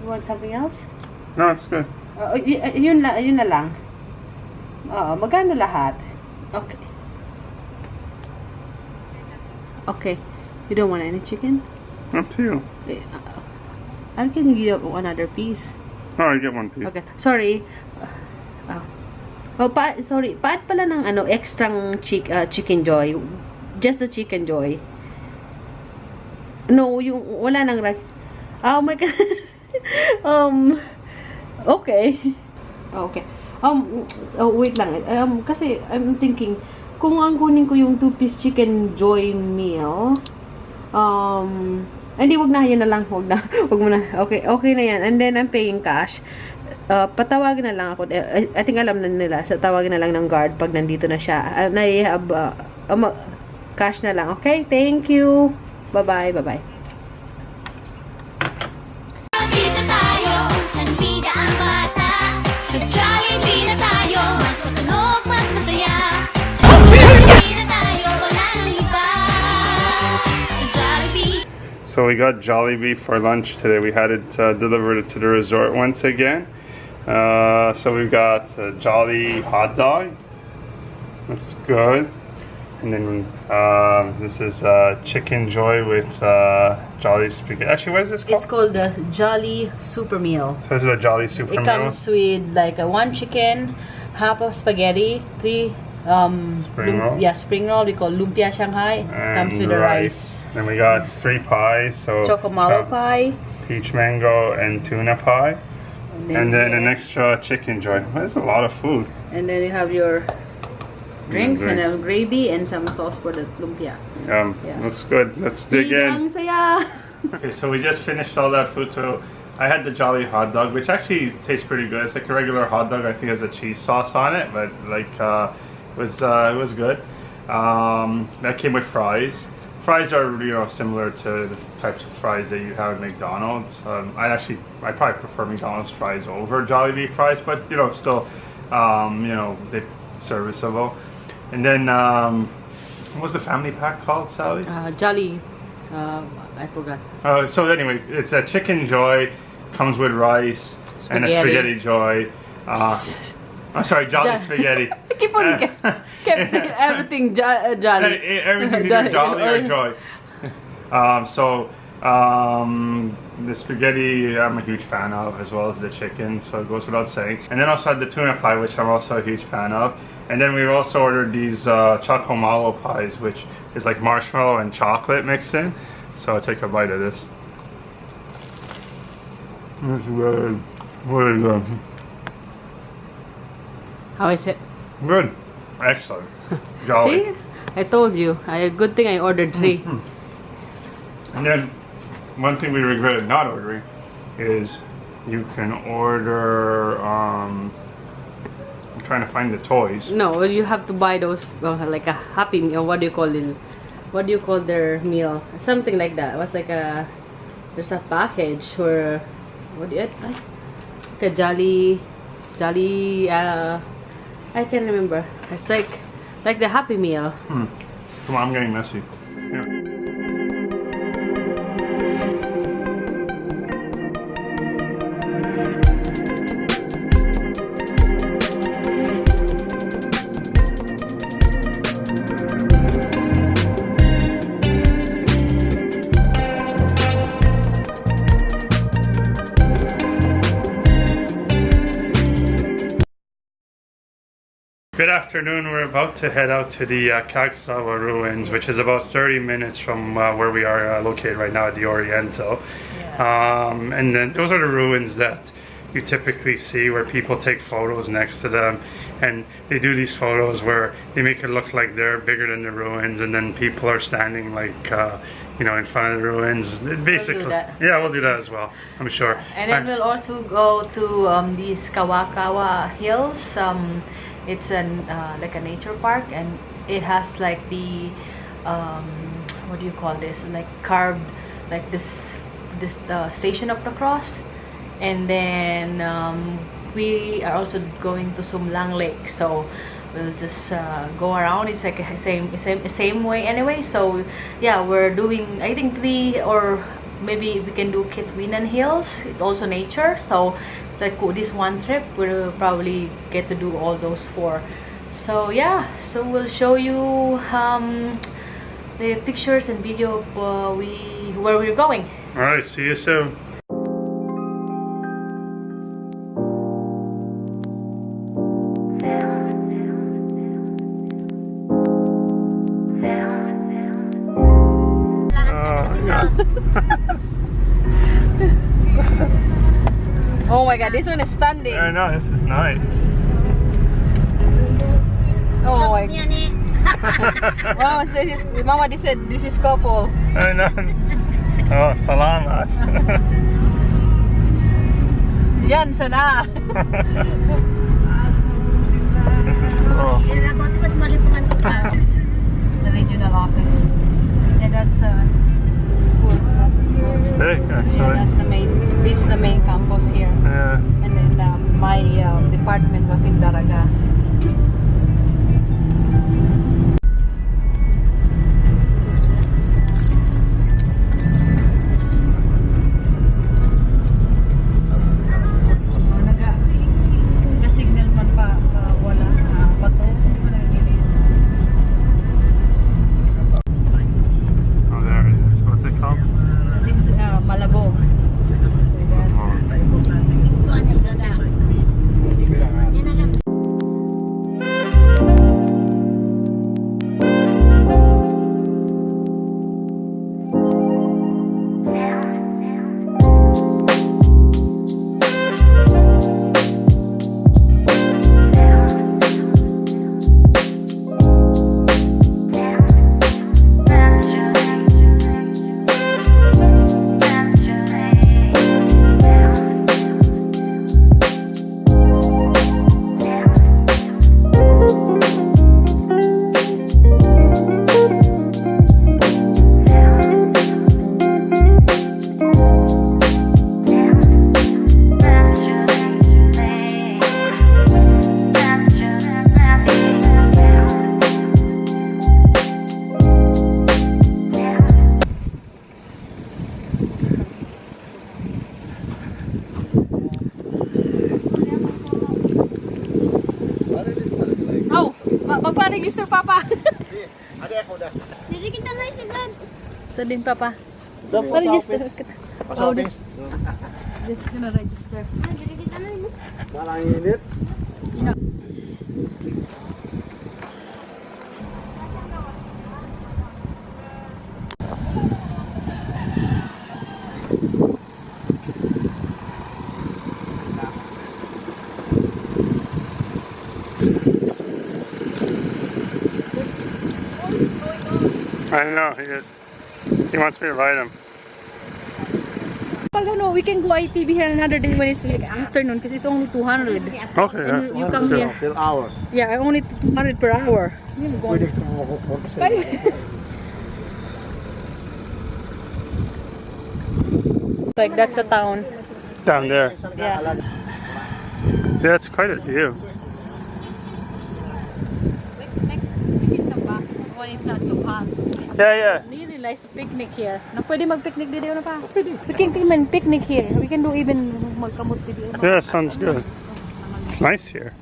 You want something else? No, it's good. Yun na lang. Magkano lahat? Okay. Okay. You don't want any chicken? Up to you. I can give you another piece. Oh, I get one piece. Okay. Sorry. Sorry. Paat pala ng extrang chicken joy. Just the chicken joy. No, yung wala nang oh my god. Okay. Okay. Wait lang. Kasi I'm thinking kung ang kunin ko yung 2-piece chicken joy meal, hindi, wag na, yan na lang, wag mo na. Okay, okay na yan. And then I'm paying cash. Patawagin na lang ako. I think alam na nila. So tawagin na lang ng guard pag nandito na siya. Cash na lang. Okay? Thank you. Bye-bye. Bye-bye. Dito tayo, saan bida ang bata? Sa Jollibee na tayo, mas matunog, mas masaya. Sa Jollibee na tayo, wala nang iba. Sa Jollibee. So we got Jollibee for lunch today. We had it delivered to the resort once again. So we've got a Jolly hot dog. That's good. And then this is chicken joy with Jolly spaghetti. Actually, what is this called? It's called the Jolly Super Meal. So this is a Jolly Super It Meal. comes with like one chicken, half of spaghetti, 3 spring roll. Yeah, spring roll. We call lumpia Shanghai. And Comes with the rice. Then we got 3 pies. So Choco Mallow Pie. peach mango and tuna pie. And then an yeah. extra chicken joy. That's a lot of food. And then you have your drinks and a gravy and some sauce for the lumpia. Yeah. Looks good. Let's dig in. Ang saya. Okay, so we just finished all that food. So I had the Jolly hot dog, which actually tastes pretty good. It's like a regular hot dog. I think it has a cheese sauce on it, but like it was good. That came with fries. Fries are similar to the types of fries that you have at McDonald's. I probably prefer McDonald's fries over Jollibee fries, but still they're serviceable. And then what was the family pack called, Sally? Jolly. I forgot. So anyway, it's a chicken joy, comes with rice and a spaghetti joy. I'm sorry, Jolly spaghetti. Keep on kept everything Jolly. Everything's either Jolly or Joy. The spaghetti I'm a huge fan of, as well as the chicken, so it goes without saying. And then also had the tuna pie, which I'm also a huge fan of. And then we also ordered these Choco Mallow Pies, which is like marshmallow and chocolate mixed in. So I'll take a bite of this. It's good. Really good. How is it? Good. Excellent. Jolly. See? I told you. Good thing I ordered 3. And then one thing we regretted not ordering is you can order I'm trying to find the toys. No, you have to buy those like a Happy Meal. What do you call it? What do you call their meal? Something like that. It was like there's a package where like a Jolly I can't remember. It's like the Happy Meal. Come on, I'm getting messy. Yeah. Good afternoon. We're about to head out to the Kagsawa ruins, which is about 30 minutes from where we are located right now at the Oriental. Yeah. And then those are the ruins that you typically see where people take photos next to them, and they do these photos where they make it look like they're bigger than the ruins, and then people are standing like in front of the ruins. Basically, we'll do that as well, I'm sure. And then we'll also go to these Kawakawa Hills. It's like a nature park, and it has like the what do you call this? Like carved, like this Station of the Cross. And then we are also going to Sumlang Lake, so we'll just go around. It's like a same way anyway. So yeah, we're doing I think 3 or maybe we can do Kitwinan Hills. It's also nature, so like this one trip we'll probably get to do all those 4. So yeah, so we'll show you the pictures and video of where we're going. All right, see you soon. Oh my god, this one is standing. I know, this is nice. Oh my god. Mama said this is couple. I know. Oh, salamat. Yan, sana. This is cool. The regional office. Yeah, that's a school. That's a school. It's big, Yeah, actually. that's the main. This is the main campus here. Yeah. And then my department was in Daraga. Nag-signal man pa wala bato. Hindi mo nagigilid. Oh, there it is. What's it called? This is Malabog. So that's magpa-register papa. Ada ako dah. Jadi kita naik sebelah. Saan din papa? Dah, Pa-register. Pasal habis. Just gonna register. Jadi kita naik. Malang init. I know, he wants me to ride him. Pag ano, we can go ITB here another day when it's like afternoon because it's only 200. Okay, And yeah. you come here. Per hour. Yeah, only 200 per hour. Pwede ito mo Like that's a town. Down there. Yeah. Yeah, it's quite a view. When it's not too hot. Yeah, yeah. Really nice to picnic here. Na pwede mag-picnic dito na pa. We can even picnic here. We can do even magkamot dito. Yeah, sounds good. It's nice here.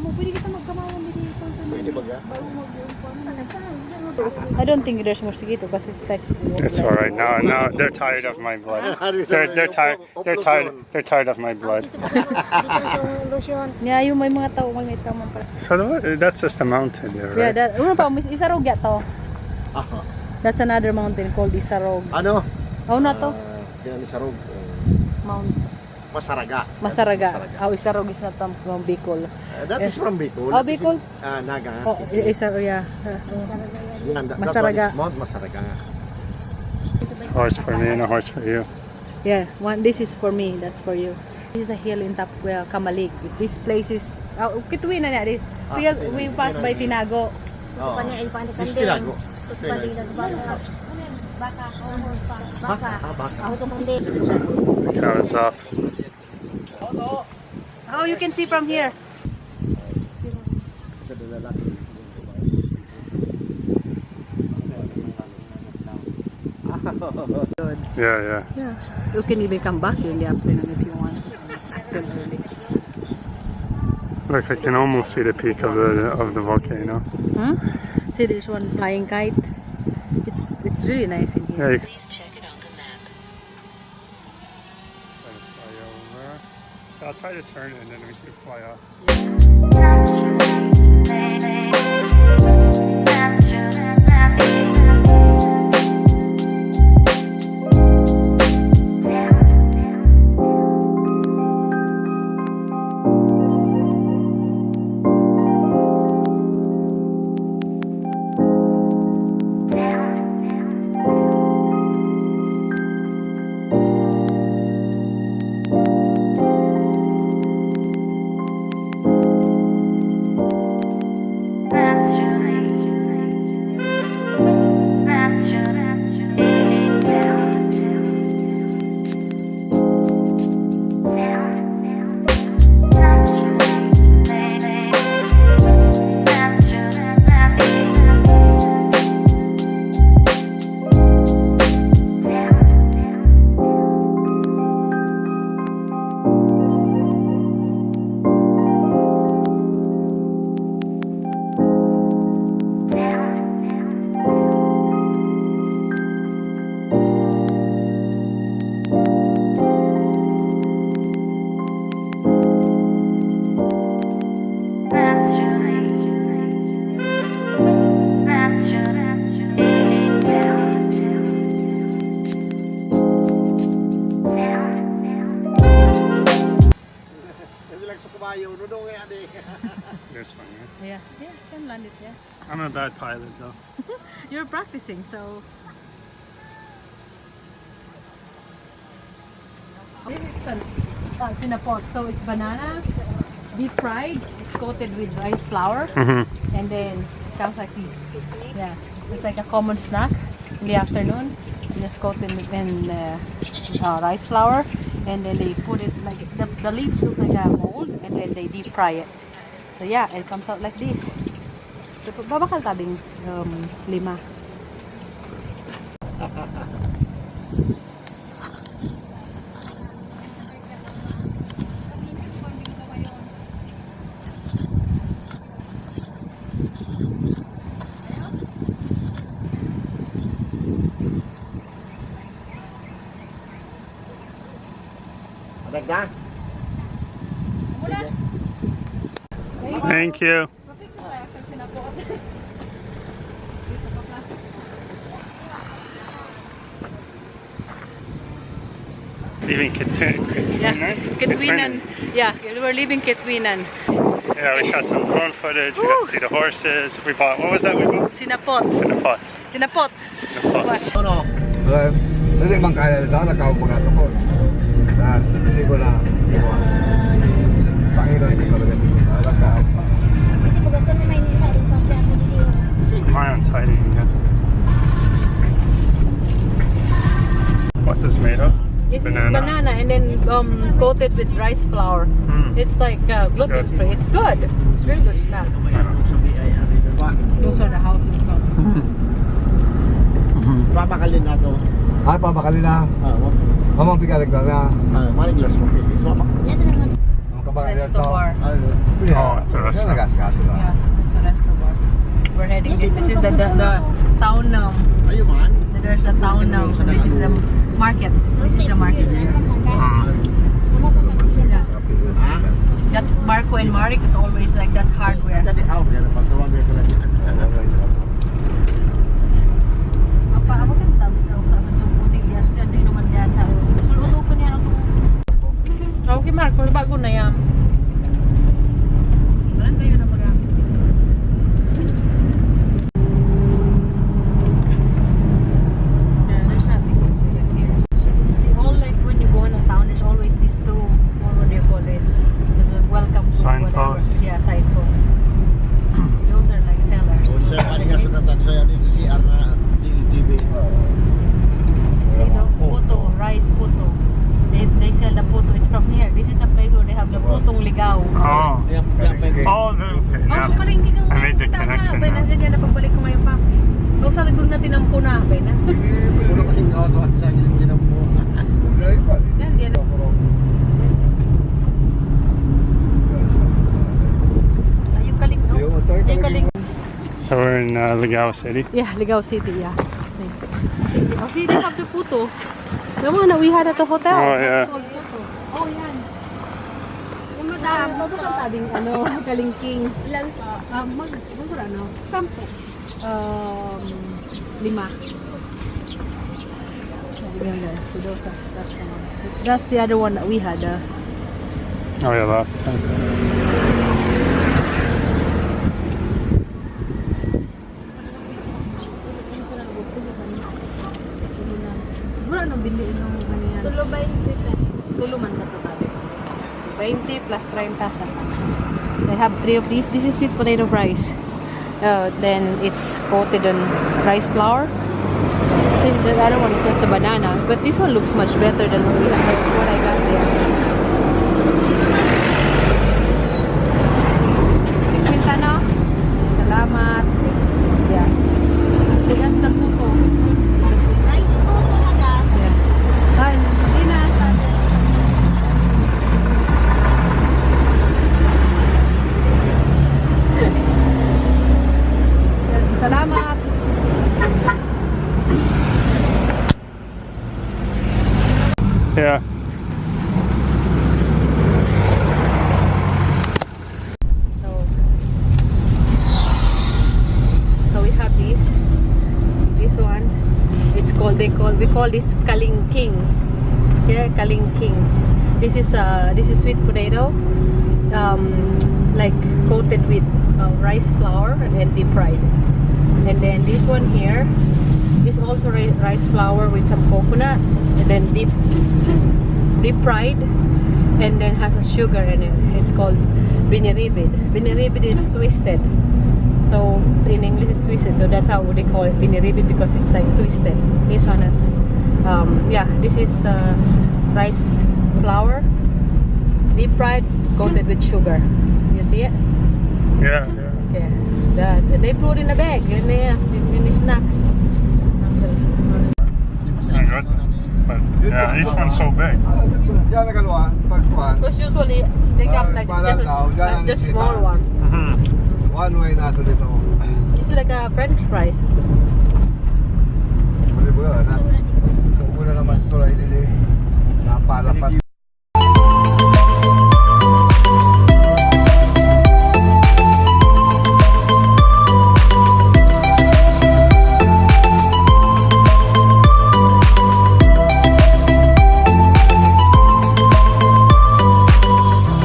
Pwede kita magkamayan dito. Pwede ba ga? I don't think there's mosquito because it's like. It's all right now. Now they're tired of my blood. They're tired. They're tired of my blood. Yeah, yung may mga tao may tamang pala. So that's just a mountain there, Yeah, right? that. Ano pa? Isarog ya to. Aha. That's another mountain called Isarog. Ano? Oh, na to? Kaya ni Sarog. Mount Masaraga. Masaraga. Oh, Isarog is not from Bicol. That is from Bicol. Oh, Bicol? Naga. Oh, Isarog, yeah. Yan, that Masaraga. one is Mount Masaraga. Horse for me and a horse for you. Yeah, one. This is for me. That's for you. This is a hill in top Camalig. This place is. Kitwinan na. We pass by Tinago. Oh. This Tinago. Baka. The cow is off. Oh, you can see from here. Yeah. Yeah. You can even come back in the afternoon if you want. Till early. Look, I can almost see the peak of the volcano. Huh? See, there's one flying kite. It's really nice in here. Yeah, you can Please check it on the map. fly over. I'll try to turn it and then we can fly off. This one, yeah. Yeah, can land it, yeah. I'm a bad pilot though. You're practicing, so. This is sinapot. So it's banana, deep fried. It's coated with rice flour, and then it comes like this. Yeah, it's like a common snack in the afternoon. You just coat it in rice flour, and then they put it like the leaves look like a mold, and then they deep fry it. So yeah, it comes out like this. So babakal tabing 5. Adagda. Thank you. Leaving Kitwinan. Yeah, we're leaving Kitwinan. Yeah, we shot some drone footage. We got to see the horses. We bought, what was that we bought? Sinapot. Sinapot. Sinapot. What? Ano? Hindi bang kaya nila nakaw ko na ito po. Hindi ko na Panginoon ko talaga nakaw pa. Kasi maganda na may nilari pa siya ako dito. Lion's hiding again. What's this made of? It's banana and then coated with rice flour. It's like gluten free. It's good. It's very good snack. Those are the houses. Papakalin na to. Ay, papakali na. Mamang pigalig na na. Maling glass mo. Yan na lang. Ang kabakali na ito. Restobar. Oh, it's a restaurant. Nagas-gas na. Yeah, it's a restobar. We're heading this. This is the town now. Ayun man. There's a town now. So this is the market. This is the market here. Yeah. Ha? That Marco and Marik is always like that's hardware. Tadi out yan pagtawag ko lang. Apa kan tabi daw sa atong putilya sa di naman diyan sa suluto ko niya atong. Okay Marco, bago na yan. Walang kayo na baga. Yeah, there's nothing else here. See, all like when you go in a town, there's always these two, or what do you call this? The welcome to whatever. Signpost. Yeah, signpost. Those are like sellers. Sa kanila sunatan sa yan si Arna TV. See the puto, rice puto. They sell the puto. It's from here. This is the place where they have the putong Ligao. Oh. Oh, okay. Oh, so palengke ka I made the connection Ba, now. nandiyan na pagbalik ko ngayon pa. Kung sa likod natin ang puna, okay na. Puro kasing auto at sa akin ginabuha. Yan, yan. Yung kaling, yung kaling. So we're in Ligao City. Yeah, Ligao City, yeah. Oh, see, they have the photo. The one that we had at the hotel. Oh, yeah. Oh, yan. Yung madam, mabukang tabing, ano, kalingking. Ilan po? Magkura, ano? 10. 5. So those are, that's the one. That's the other one that we had. Oh yeah, last time. Wala nang biliin ng ano yan. Tulo 20. Tulo man na total. 20 plus 30 sa I have 3 of these. This is sweet potato rice. Then it's coated on rice flour. The other one is just a banana, but this one looks much better than what I got there. Kitwinan na. Salamat. Yeah. So that's the puto. Rice po talaga. Yeah. Ay, hindi na. Salamat. Yeah. So we have this one. It's called we call this kalingking. Yeah, kalingking. This is sweet potato, like coated with rice flour and deep fried. And then this one here is also rice flour with some coconut and then deep fried, and then has a sugar in it. It's called biniribid. Biniribid is twisted. So in English it's twisted. So that's how they call it biniribid, because it's like twisted. This one is this is rice flour, deep fried, coated with sugar. You see it? Yeah. Yeah. That they put in a bag and in the snack. Good. But yeah, each one's so big. Yan nagaluan, pagkuhan. Because usually they come like just small one. One way nato dito. It's like a French fries. Muli ba na? Kung muna naman ito ay dili. Napalapat.